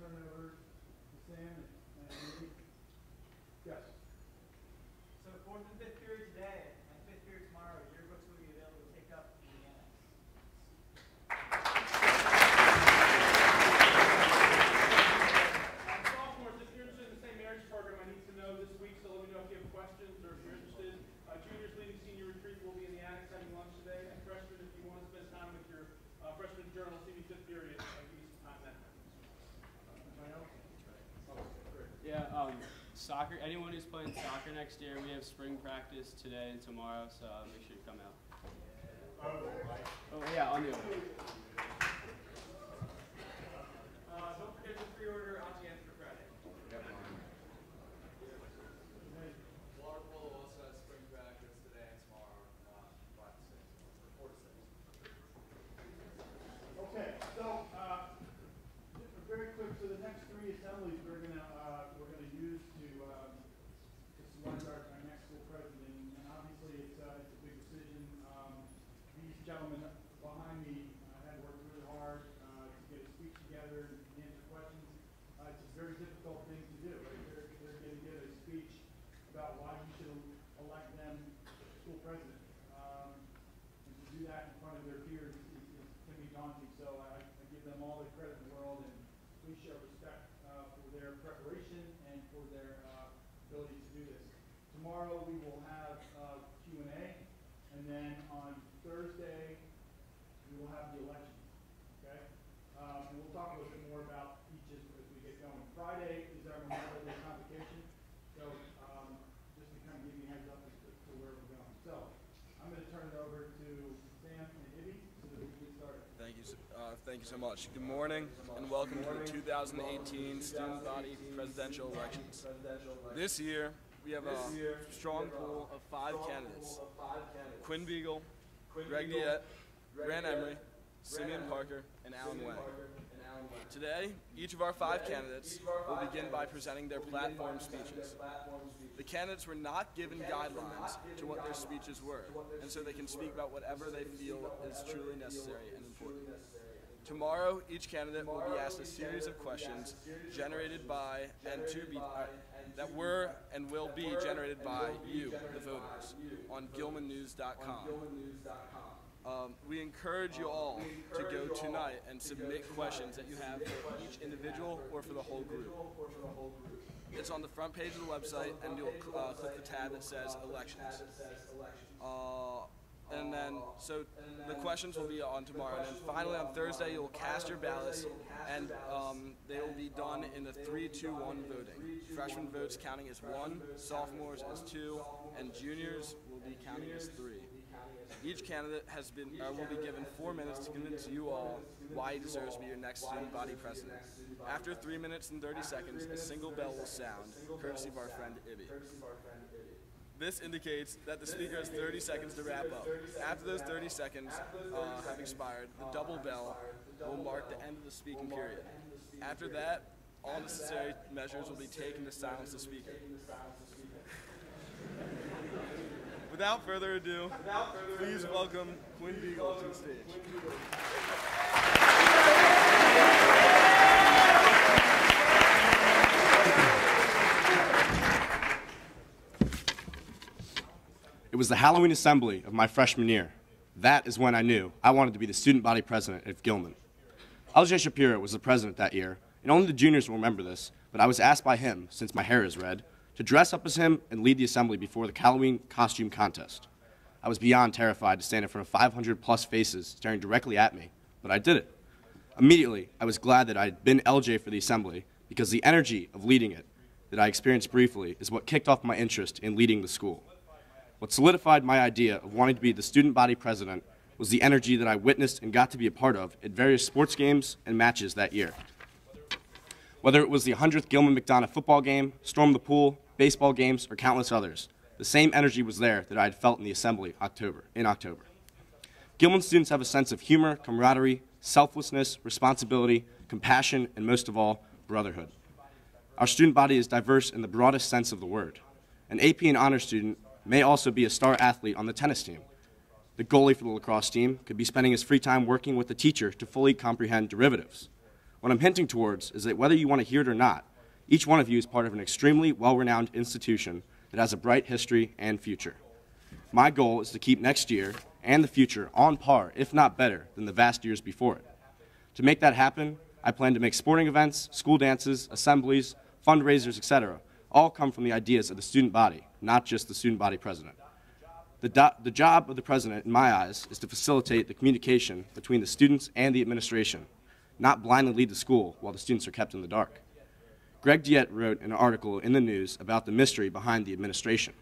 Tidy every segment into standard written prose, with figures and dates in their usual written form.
turn it over to Sam and Andy. Yes. So fourth and fifth period today and fifth period tomorrow, your books will be available to pick up in the annex. Sophomores, if you're interested in the St. Mary's program, I need to know this week, so let me know if you have questions or if you're interested. Juniors leading senior retreat will be in the annex having lunch today. And freshmen, if you want to spend time with your freshman journal, see me fifth period, give you some time then. Yeah, soccer, anyone who's playing soccer next year, we have spring practice today and tomorrow, so make sure you come out. Oh, yeah, on the oval. Don't forget to pre-order on the end for Friday. Water polo also has spring practice today and tomorrow, 5 to 6, or 4 to 6. Okay, so very quick. So the next 3 assemblies we're gonna use to select our next school president, and obviously it's a big decision. These gentlemen behind me had worked really hard to get a speech together and answer questions. It's a very difficult thing to do. Right? They're going to give a speech about why you should elect them school president. And to do that in front of their peers can be daunting. So I give them all the credit in the world, and please show respect for their preparation and for their ability to do this. Tomorrow we will have Q&A, and then on Thursday we will have the election. Okay, and we'll talk a little bit more about each as we get going. Friday is our Memorial Day convocation, so just to kind of give you a heads up as to where we're going. So I'm going to turn it over to Sam and Ibby so that we can get started. Thank you so much. Good morning and welcome to the 2018 Student Body Presidential Elections. This year, we have a strong pool of 5 candidates: Quinn Beagle, Greg Diet, Grant Emery, Simeon Parker, and Alan Wang. Today, each of our 5 candidates will begin by presenting their platform speeches. The candidates were not given guidelines to what their speeches were, and so they can speak about whatever they feel is truly necessary and important. Tomorrow, each candidate will be asked a series of questions generated by that were and will be generated by you, the voters, on GilmanNews.com. We encourage you all to go tonight and submit questions that you have for each individual or for the whole group. It's on the front page of the website, and you'll click the tab that says Elections. And then, so the questions will be on tomorrow. And then finally on Thursday, you'll cast your ballots, and they will be done in the 3-2-1 voting. Freshman votes counting as 1, sophomores as 2, and juniors will be counting as 3. Each candidate will be given 4 minutes to convince you all why he deserves to be your next student body president. After 3 minutes and 30 seconds, a single bell will sound, courtesy of our friend Ibby. This indicates that the speaker has 30 seconds to wrap up. After those 30 seconds have expired, the double bell will mark the end of the speaking period. After that, all necessary measures will be taken to silence the speaker. Without further ado, please welcome Quinn Beagle to the stage. It was the Halloween assembly of my freshman year. That is when I knew I wanted to be the student body president at Gilman. LJ Shapiro was the president that year, and only the juniors will remember this, but I was asked by him, since my hair is red, to dress up as him and lead the assembly before the Halloween costume contest. I was beyond terrified to stand in front of 500+ faces staring directly at me, but I did it. Immediately, I was glad that I had been LJ for the assembly, because the energy of leading it that I experienced briefly is what kicked off my interest in leading the school. What solidified my idea of wanting to be the student body president was the energy that I witnessed and got to be a part of at various sports games and matches that year. Whether it was the 100th Gilman-McDonough football game, Storm the Pool, baseball games, or countless others, the same energy was there that I had felt in the assembly in October. Gilman students have a sense of humor, camaraderie, selflessness, responsibility, compassion, and most of all, brotherhood. Our student body is diverse in the broadest sense of the word. An AP and honors student may also be a star athlete on the tennis team. The goalie for the lacrosse team could be spending his free time working with the teacher to fully comprehend derivatives. What I'm hinting towards is that whether you want to hear it or not, each one of you is part of an extremely well-renowned institution that has a bright history and future. My goal is to keep next year and the future on par, if not better, than the vast years before it. To make that happen, I plan to make sporting events, school dances, assemblies, fundraisers, etc., all come from the ideas of the student body, not just the student body president. The job of the president, in my eyes, is to facilitate the communication between the students and the administration, not blindly lead the school while the students are kept in the dark. Greg Diet wrote an article in the news about the mystery behind the administration.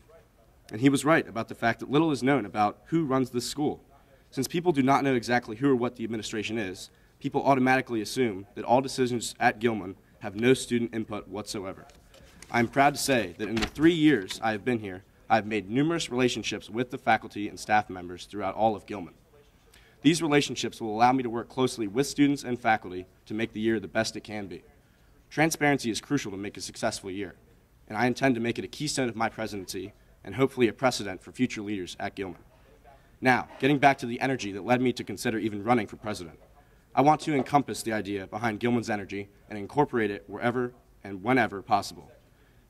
And he was right about the fact that little is known about who runs this school. Since people do not know exactly who or what the administration is, people automatically assume that all decisions at Gilman have no student input whatsoever. I am proud to say that in the 3 years I have been here, I have made numerous relationships with the faculty and staff members throughout all of Gilman. These relationships will allow me to work closely with students and faculty to make the year the best it can be. Transparency is crucial to make a successful year, and I intend to make it a keystone of my presidency and hopefully a precedent for future leaders at Gilman. Now, getting back to the energy that led me to consider even running for president, I want to encompass the idea behind Gilman's energy and incorporate it wherever and whenever possible.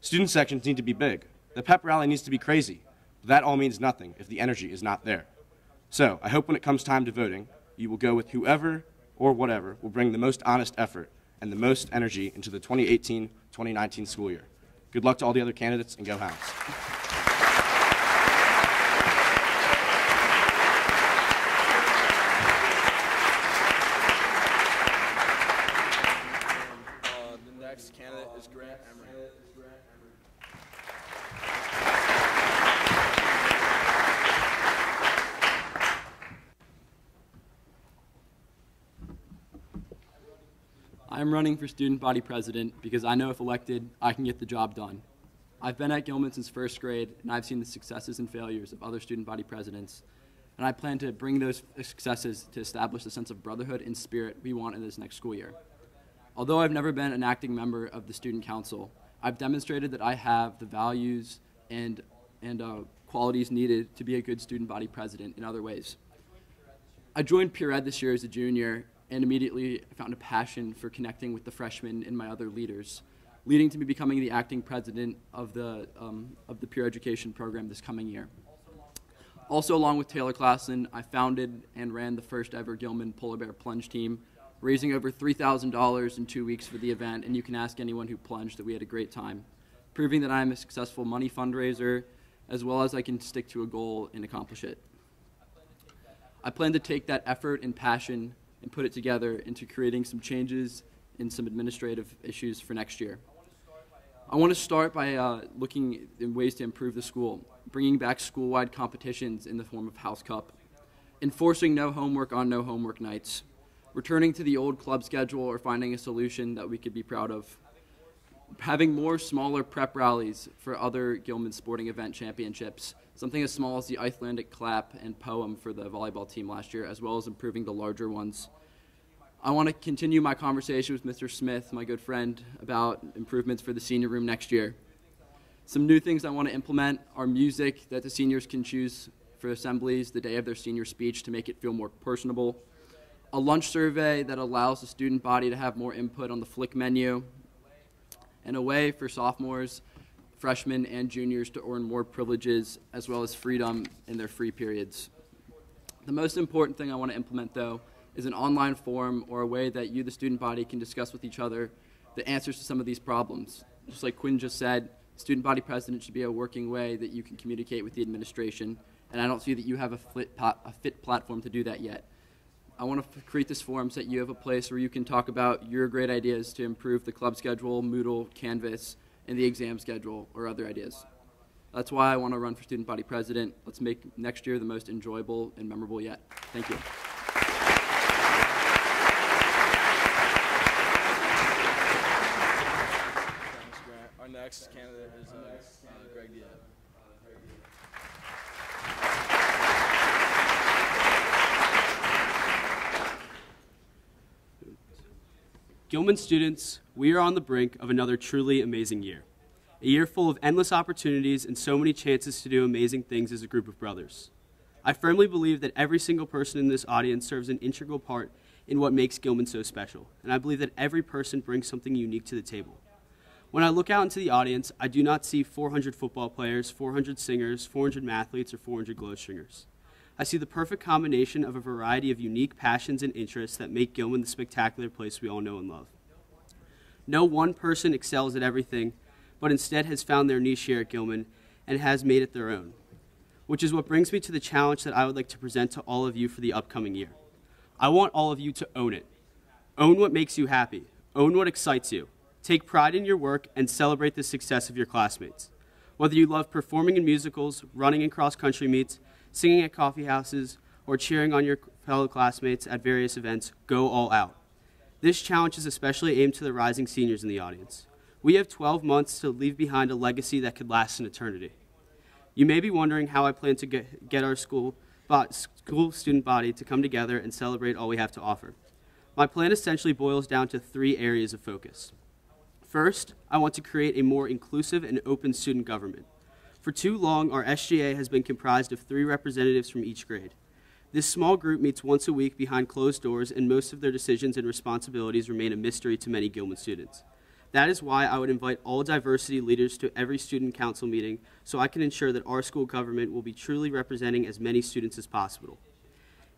Student sections need to be big. The pep rally needs to be crazy. But that all means nothing if the energy is not there. So I hope when it comes time to voting, you will go with whoever or whatever will bring the most honest effort and the most energy into the 2018-2019 school year. Good luck to all the other candidates, and go Hounds. The next candidate is Grant Emery. I'm running for student body president because I know if elected, I can get the job done. I've been at Gilman since first grade, and I've seen the successes and failures of other student body presidents, and I plan to bring those successes to establish the sense of brotherhood and spirit we want in this next school year. Although I've never been an acting member of the student council, I've demonstrated that I have the values and qualities needed to be a good student body president in other ways. I joined Peer Ed this year as a junior, and immediately found a passion for connecting with the freshmen and my other leaders, leading to me becoming the acting president of the peer education program this coming year. Also, along with Taylor Klassen, I founded and ran the first ever Gilman Polar Bear Plunge team, raising over $3,000 in 2 weeks for the event, and you can ask anyone who plunged that we had a great time, proving that I'm a successful money fundraiser, as well as I can stick to a goal and accomplish it. I plan to take that effort and passion and put it together into creating some changes in some administrative issues for next year. I want to start by looking in ways to improve the school, bringing back school-wide competitions in the form of House Cup, enforcing no homework on no homework nights, returning to the old club schedule or finding a solution that we could be proud of, having more smaller prep rallies for other Gilman sporting event championships, something as small as the Icelandic clap and poem for the volleyball team last year, as well as improving the larger ones. I want to continue my conversation with Mr. Smith, my good friend, about improvements for the senior room next year. Some new things I want to implement are music that the seniors can choose for assemblies the day of their senior speech to make it feel more personable, a lunch survey that allows the student body to have more input on the Flick menu, and a way for sophomores, freshmen, and juniors to earn more privileges as well as freedom in their free periods. The most important thing I want to implement, though, is an online forum or a way that you, the student body, can discuss with each other the answers to some of these problems. Just like Quinn just said, student body president should be a working way that you can communicate with the administration, and I don't see that you have a fit platform to do that yet. I want to create this forum so that you have a place where you can talk about your great ideas to improve the club schedule, Moodle, Canvas, and the exam schedule, or other ideas. That's why I want to run for student body president. Let's make next year the most enjoyable and memorable yet. Thank you. Thanks, Grant. Our next candidate is Greg Diet. Gilman students, we are on the brink of another truly amazing year. A year full of endless opportunities and so many chances to do amazing things as a group of brothers. I firmly believe that every single person in this audience serves an integral part in what makes Gilman so special, and I believe that every person brings something unique to the table. When I look out into the audience, I do not see 400 football players, 400 singers, 400 mathletes, or 400 glow stringers. I see the perfect combination of a variety of unique passions and interests that make Gilman the spectacular place we all know and love. No one person excels at everything, but instead has found their niche here at Gilman and has made it their own, which is what brings me to the challenge that I would like to present to all of you for the upcoming year. I want all of you to own it. Own what makes you happy. Own what excites you. Take pride in your work and celebrate the success of your classmates. Whether you love performing in musicals, running in cross-country meets, singing at coffee houses, or cheering on your fellow classmates at various events, go all out. This challenge is especially aimed to the rising seniors in the audience. We have 12 months to leave behind a legacy that could last an eternity. You may be wondering how I plan to get our school student body to come together and celebrate all we have to offer. My plan essentially boils down to 3 areas of focus. First, I want to create a more inclusive and open student government. For too long, our SGA has been comprised of 3 representatives from each grade. This small group meets once a week behind closed doors, and most of their decisions and responsibilities remain a mystery to many Gilman students. That is why I would invite all diversity leaders to every student council meeting so I can ensure that our school government will be truly representing as many students as possible.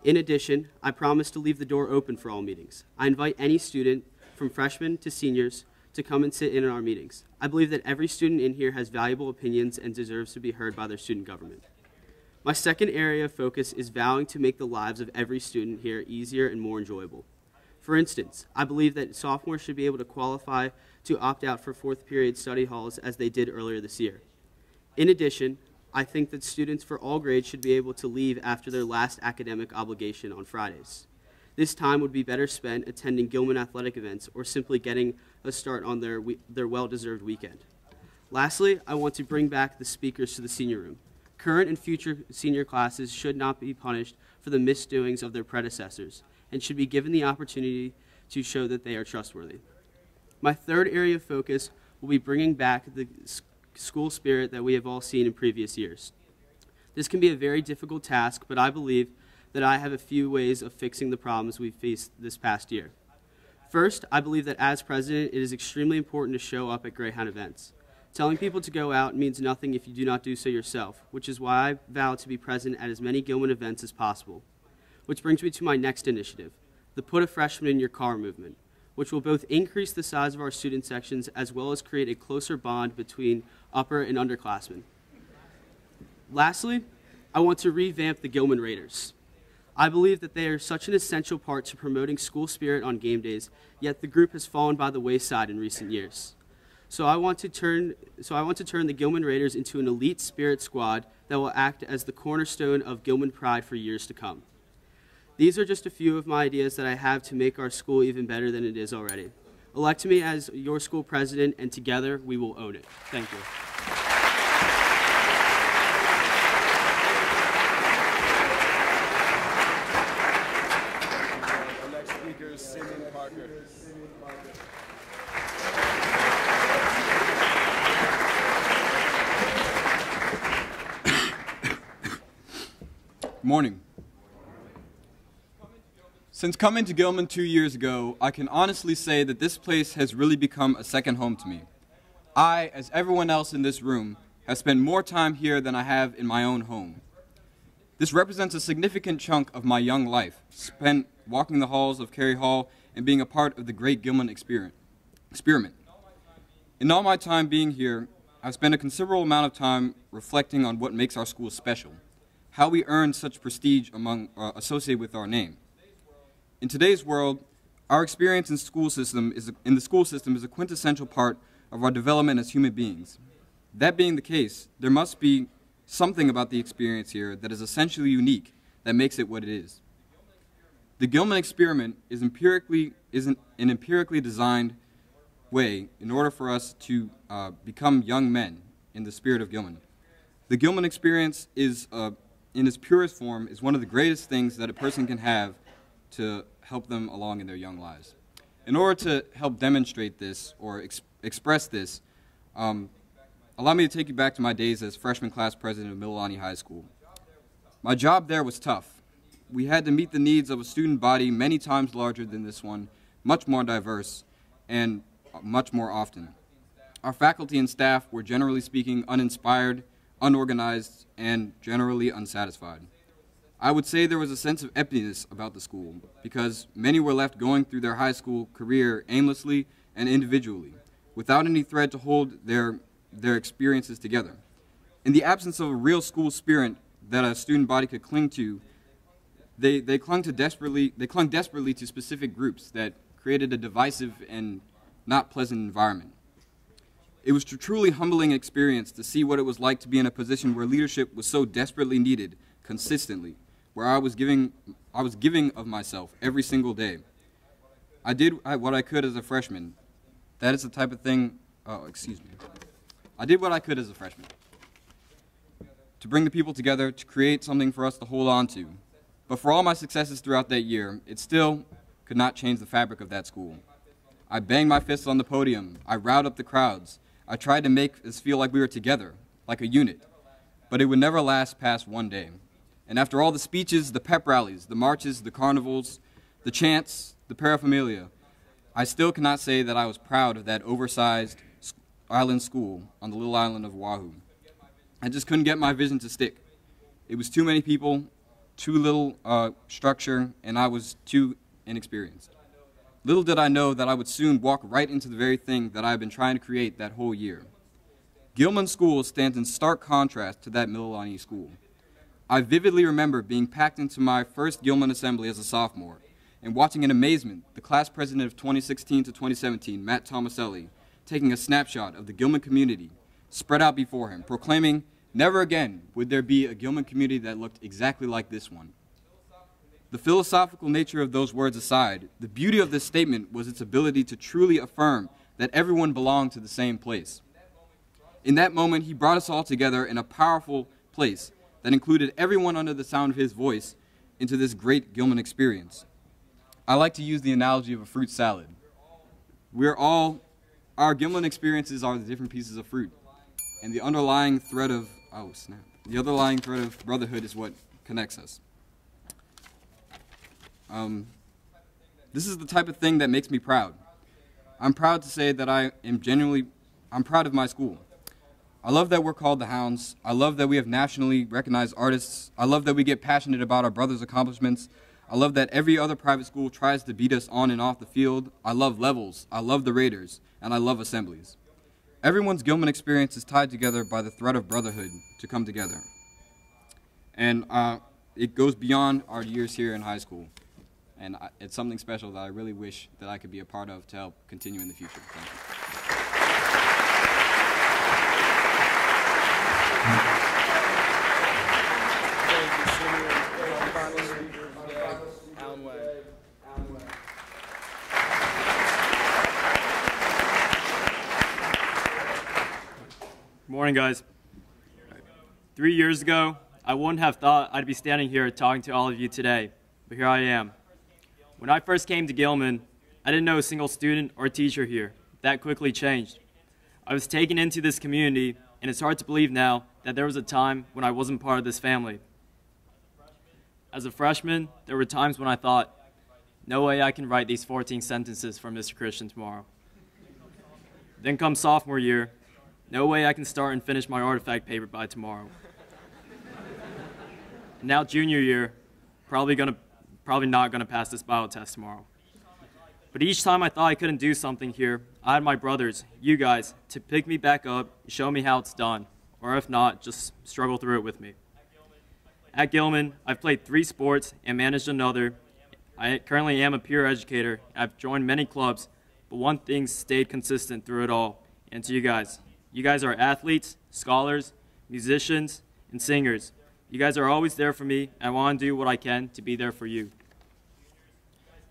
In addition, I promise to leave the door open for all meetings. I invite any student, from freshmen to seniors, to come and sit in on our meetings. I believe that every student in here has valuable opinions and deserves to be heard by their student government. My second area of focus is vowing to make the lives of every student here easier and more enjoyable. For instance, I believe that sophomores should be able to qualify to opt out for 4th period study halls as they did earlier this year. In addition, I think that students for all grades should be able to leave after their last academic obligation on Fridays. This time would be better spent attending Gilman athletic events or simply getting a start on their well-deserved weekend. Lastly, I want to bring back the speakers to the senior room. Current and future senior classes should not be punished for the misdoings of their predecessors and should be given the opportunity to show that they are trustworthy. My third area of focus will be bringing back the school spirit that we have all seen in previous years. This can be a very difficult task, but I believe that I have a few ways of fixing the problems we faced this past year. First, I believe that as president, it is extremely important to show up at Greyhound events. Telling people to go out means nothing if you do not do so yourself, which is why I vow to be present at as many Gilman events as possible. Which brings me to my next initiative, the Put a Freshman in Your Car movement, which will both increase the size of our student sections as well as create a closer bond between upper and underclassmen. Lastly, I want to revamp the Gilman Raiders. I believe that they are such an essential part to promoting school spirit on game days, yet the group has fallen by the wayside in recent years. So I want to turn the Gilman Raiders into an elite spirit squad that will act as the cornerstone of Gilman pride for years to come. These are just a few of my ideas that I have to make our school even better than it is already. Elect me as your school president, and together we will own it. Thank you. Our next speaker is Simeon Parker. Morning. Since coming to Gilman 2 years ago, I can honestly say that this place has really become a second home to me. I, as everyone else in this room, have spent more time here than I have in my own home. This represents a significant chunk of my young life, spent walking the halls of Cary Hall and being a part of the great Gilman experiment. In all my time being here, I've spent a considerable amount of time reflecting on what makes our school special, how we earn such prestige associated with our name. In today's world, our experience in the school system is a quintessential part of our development as human beings. That being the case, there must be something about the experience here that is essentially unique that makes it what it is. The Gilman experiment is an empirically designed way in order for us to become young men in the spirit of Gilman. The Gilman experience is, in its purest form, is one of the greatest things that a person can have to help them along in their young lives. In order to help demonstrate this or express this, allow me to take you back to my days as freshman class president of Mililani High School. My job there was tough. we had to meet the needs of a student body many times larger than this one, much more diverse, and much more often. Our faculty and staff were, generally speaking, uninspired, unorganized, and generally unsatisfied. I would say there was a sense of emptiness about the school because many were left going through their high school career aimlessly and individually, without any thread to hold their experiences together. In the absence of a real school spirit that a student body could cling to, they clung desperately to specific groups that created a divisive and not pleasant environment. It was a truly humbling experience to see what it was like to be in a position where leadership was so desperately needed consistently, where I was giving of myself every single day. I did what I could as a freshman. That is the type of thing, I did what I could as a freshman to bring the people together, to create something for us to hold on to. But for all my successes throughout that year, it still could not change the fabric of that school. I banged my fists on the podium. I riled up the crowds. I tried to make us feel like we were together, like a unit. But it would never last past one day. And after all the speeches, the pep rallies, the marches, the carnivals, the chants, the paraphernalia, I still cannot say that I was proud of that oversized island school on the little island of Oahu. I just couldn't get my vision to stick. It was too many people, too little structure, and I was too inexperienced. Little did I know that I would soon walk right into the very thing that I had been trying to create that whole year. Gilman School stands in stark contrast to that Mililani school. I vividly remember being packed into my first Gilman Assembly as a sophomore and watching in amazement the class president of 2016 to 2017, Matt Tomaselli, taking a snapshot of the Gilman community spread out before him, proclaiming, "Never again would there be a Gilman community that looked exactly like this one." The philosophical nature of those words aside, the beauty of this statement was its ability to truly affirm that everyone belonged to the same place. In that moment, he brought us all together in a powerful place that included everyone under the sound of his voice into this great Gilman experience. I like to use the analogy of a fruit salad. Our Gilman experiences are the different pieces of fruit, and the underlying thread of, brotherhood is what connects us. This is the type of thing that makes me proud. I'm proud to say that I'm proud of my school. I love that we're called the Hounds. I love that we have nationally recognized artists. I love that we get passionate about our brothers' accomplishments. I love that every other private school tries to beat us on and off the field. I love levels. I love the Raiders. And I love assemblies. Everyone's Gilman experience is tied together by the thread of brotherhood to come together. And it goes beyond our years here in high school. And it's something special that I really wish that I could be a part of to help continue in the future. Thank you. Good morning, guys. 3 years ago, I wouldn't have thought I'd be standing here talking to all of you today, but here I am. When I first came to Gilman, I didn't know a single student or teacher here. That quickly changed. I was taken into this community, and it's hard to believe now that there was a time when I wasn't part of this family. As a freshman, there were times when I thought, no way I can write these 14 sentences for Mr. Christian tomorrow. Then comes sophomore year, no way I can start and finish my artifact paper by tomorrow. And now junior year, probably not gonna pass this bio test tomorrow. But each time I thought I couldn't do something here, I had my brothers, you guys, to pick me back up, show me how it's done, or if not, just struggle through it with me. At Gilman, I've played 3 sports and managed another. I currently am a peer educator. I've joined many clubs, but one thing stayed consistent through it all, and to you guys. You guys are athletes, scholars, musicians, and singers. You guys are always there for me, and I want to do what I can to be there for you.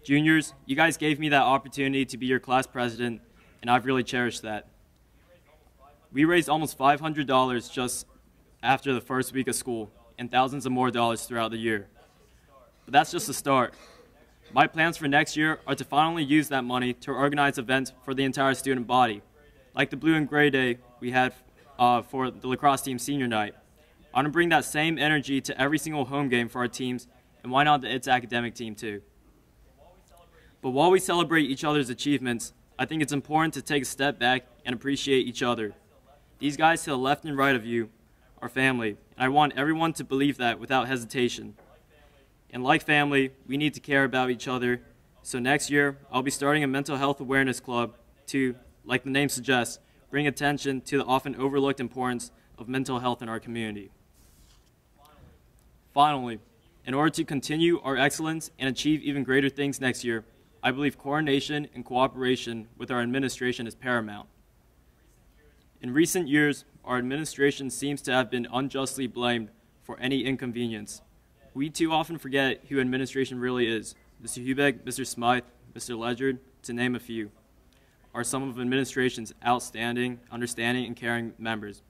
Juniors, you guys gave me that opportunity to be your class president, and I've really cherished that. We raised almost $500 just after the first week of school, and thousands of more dollars throughout the year. But that's just the start. My plans for next year are to finally use that money to organize events for the entire student body, like the Blue and Gray Day we had for the lacrosse team senior night. I want to bring that same energy to every single home game for our teams and why not its academic team too? But while we celebrate each other's achievements, I think it's important to take a step back and appreciate each other. These guys to the left and right of you are family, and I want everyone to believe that without hesitation. And like family, we need to care about each other. So next year, I'll be starting a mental health awareness club to, like the name suggests, bring attention to the often overlooked importance of mental health in our community. Finally, in order to continue our excellence and achieve even greater things next year, I believe coordination and cooperation with our administration is paramount. In recent years, our administration seems to have been unjustly blamed for any inconvenience. We too often forget who administration really is. Mr. Hubeck, Mr. Smythe, Mr. Ledger, to name a few, are some of administration's outstanding, understanding, and caring members.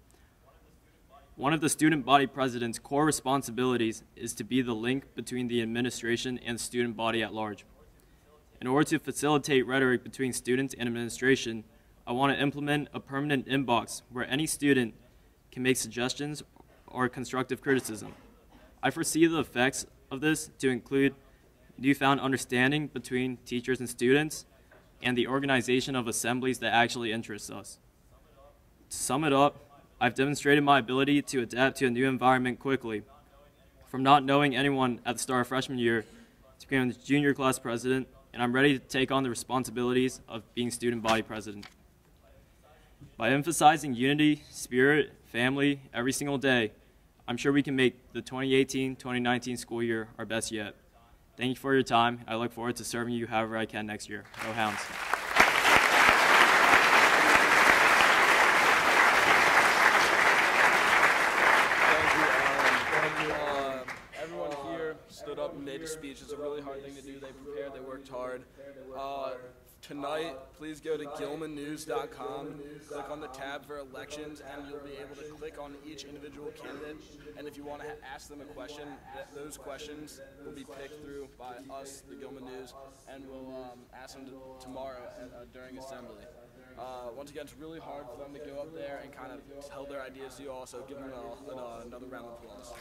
One of the student body president's core responsibilities is to be the link between the administration and student body at large. In order to facilitate rhetoric between students and administration, I want to implement a permanent inbox where any student can make suggestions or constructive criticism. I foresee the effects of this to include newfound understanding between teachers and students and the organization of assemblies that actually interests us. To sum it up, I've demonstrated my ability to adapt to a new environment quickly, from not knowing anyone at the start of freshman year to becoming the junior class president, and I'm ready to take on the responsibilities of being student body president. By emphasizing unity, spirit, family every single day, I'm sure we can make the 2018-2019 school year our best yet. Thank you for your time. I look forward to serving you however I can next year. Go Hounds. Thank you. Everyone here stood up and made a speech. It's a really hard thing to do. They prepared, they worked hard. Tonight, please go to gilmannews.com, click on the tab for elections, and you'll be able to click on each individual candidate. And if you want to ask them a question, those questions will be picked through by us, the Gilman News, and we'll ask them tomorrow during Assembly. Once again, it's really hard for them to go up there and kind of tell their ideas to you all, so give them another round of applause.